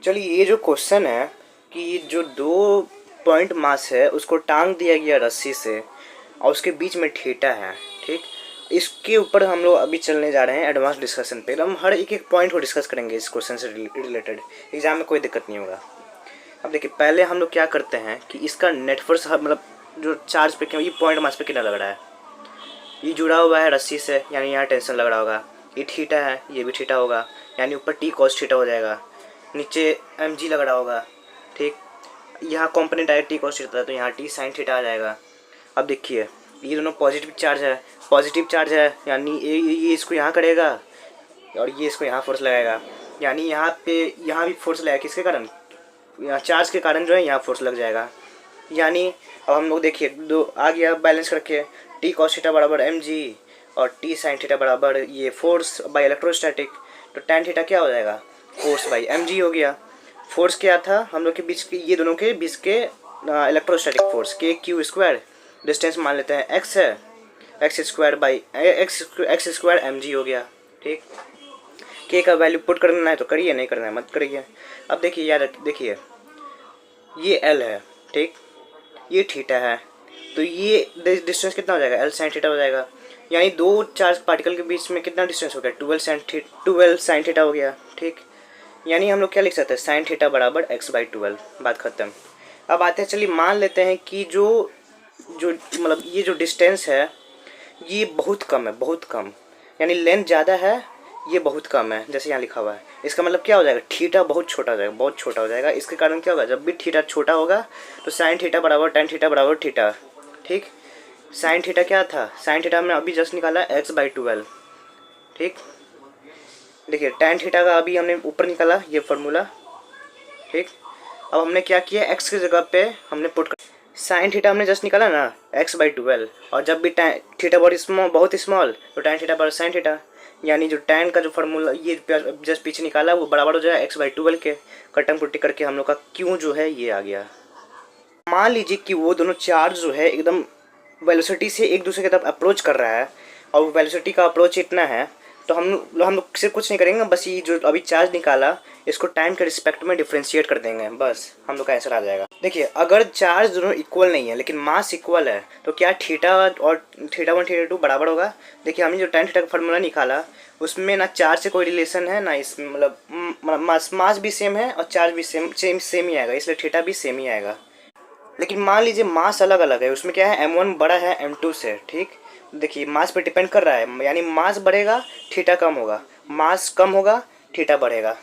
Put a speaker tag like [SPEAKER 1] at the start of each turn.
[SPEAKER 1] चलिए, ये जो क्वेश्चन है कि जो 2 पॉइंट मास है उसको टांग दिया गया रस्सी से और उसके बीच में थीटा है, ठीक। इसके ऊपर हम लोग अभी चलने जा रहे हैं एडवांस डिस्कशन पे। हम हर एक एक पॉइंट को डिस्कस करेंगे इस क्वेश्चन से रिलेटेड। एग्जाम में कोई दिक्कत नहीं होगा। अब देखिए, पहले हम लोग क्या करते हैं कि इसका नेट फोर्स मतलब जो चार्ज पे ये पॉइंट मास पे कितना लग रहा है। ये जुड़ा हुआ है रस्सी से, यानी यहाँ टेंशन लग रहा होगा। ये थीटा है, ये भी थीटा होगा, यानी ऊपर टी कॉस थीटा हो जाएगा। नीचे एम जी लग रहा होगा, ठीक। यहाँ कॉम्पोनेंट आया टी कॉस थीटा, तो यहाँ टी साइन थीटा आ जाएगा। अब देखिए, ये दोनों पॉजिटिव चार्ज है, यानी ये इसको यहाँ करेगा और ये इसको यहाँ फोर्स लगाएगा। यानी यहाँ पे यहाँ भी फोर्स लगेगा, किसके कारण, यहाँ चार्ज के कारण जो है यहाँ फोर्स लग जाएगा। यानी अब हम लोग देखिए दो आ गया बैलेंस करके, टी कॉस थीटा बराबर एम जी और टी साइन थीटा बराबर ये फोर्स बाई इलेक्ट्रोस्टैटिक। तो टैन थीटा क्या हो जाएगा, फोर्स बाई एम जी हो गया। फोर्स क्या था हम लोग के बीच के, ये दोनों के बीच के इलेक्ट्रोस्टैटिक फोर्स के क्यू स्क्वायर, डिस्टेंस मान लेते हैं एक्स है, x square by x square m g हो गया, ठीक। के का वैल्यू पुट करना है तो करिए, नहीं करना है मत करिए। अब देखिए यार, देखिए ये एल है, ठीक, ये थीटा है, तो ये डिस्टेंस कितना हो जाएगा, एल साइन थीटा हो जाएगा। यानी दो चार्ज पार्टिकल के बीच में कितना डिस्टेंस हो गया, 12 साइन थीटा हो गया, ठीक। यानी हम लोग क्या लिख सकते हैं, साइन थीटा बराबर एक्स बाई 12, बात खत्म। अब आते हैं, चलिए मान लेते हैं कि जो जो मतलब ये जो डिस्टेंस है ये बहुत कम है, बहुत कम, यानी लेंथ ज़्यादा है, ये बहुत कम है, जैसे यहाँ लिखा हुआ है। इसका मतलब क्या हो जाएगा, थीटा बहुत छोटा हो जाएगा, बहुत छोटा हो जाएगा। इसके कारण क्या होगा, जब भी थीटा छोटा होगा तो साइन थीटा बराबर टेन थीटा बराबर थीटा, ठीक। साइन थीटा क्या था, साइन थीटा हमने अभी जस्ट निकाला एक्स बाई 12, ठीक। देखिए टेन थीटा का अभी हमने ऊपर निकाला ये फार्मूला, ठीक। अब हमने क्या किया, एक्स की जगह पे हमने पुट कर, साइन थीटा हमने जस्ट निकाला ना एक्स बाई 12, और जब भी थीटा बहुत स्मॉल तो टैन थीटा बराबर साइन थीटा। यानी जो टैन का जो फार्मूला ये जस्ट पीछे निकाला वो बराबर हो जाएगा एक्स बाई 12 के। कटन पुट्टी करके हम लोग का क्यों जो है ये आ गया। मान लीजिए कि वो दोनों चार्ज जो है एकदम वेलोसिटी से एक दूसरे की तरफ अप्रोच कर रहा है और वेलोसिटी का अप्रोच इतना है, तो हम लोग सिर्फ कुछ नहीं करेंगे, बस ये जो अभी चार्ज निकाला इसको टाइम के रिस्पेक्ट में डिफ्रेंशिएट कर देंगे, बस हम लोग का आंसर आ जाएगा। देखिए अगर चार्ज दोनों इक्वल नहीं है लेकिन मास इक्वल है तो क्या थीटा और थीटा 1 थीटा 2 बराबर होगा। देखिए हमने जो tan थीटा का फार्मूला निकाला उसमें ना चार्ज से कोई रिलेशन है, ना इसमें मतलब मास भी सेम है और चार्ज भी सेम ही आएगा, इसलिए थीटा भी सेम ही आएगा। लेकिन मान लीजिए मास अलग अलग है, उसमें क्या है m1 बड़ा है m2 से, ठीक। देखिए मास पे डिपेंड कर रहा है, यानी मास बढ़ेगा थीटा कम होगा, मास कम होगा थीटा बढ़ेगा।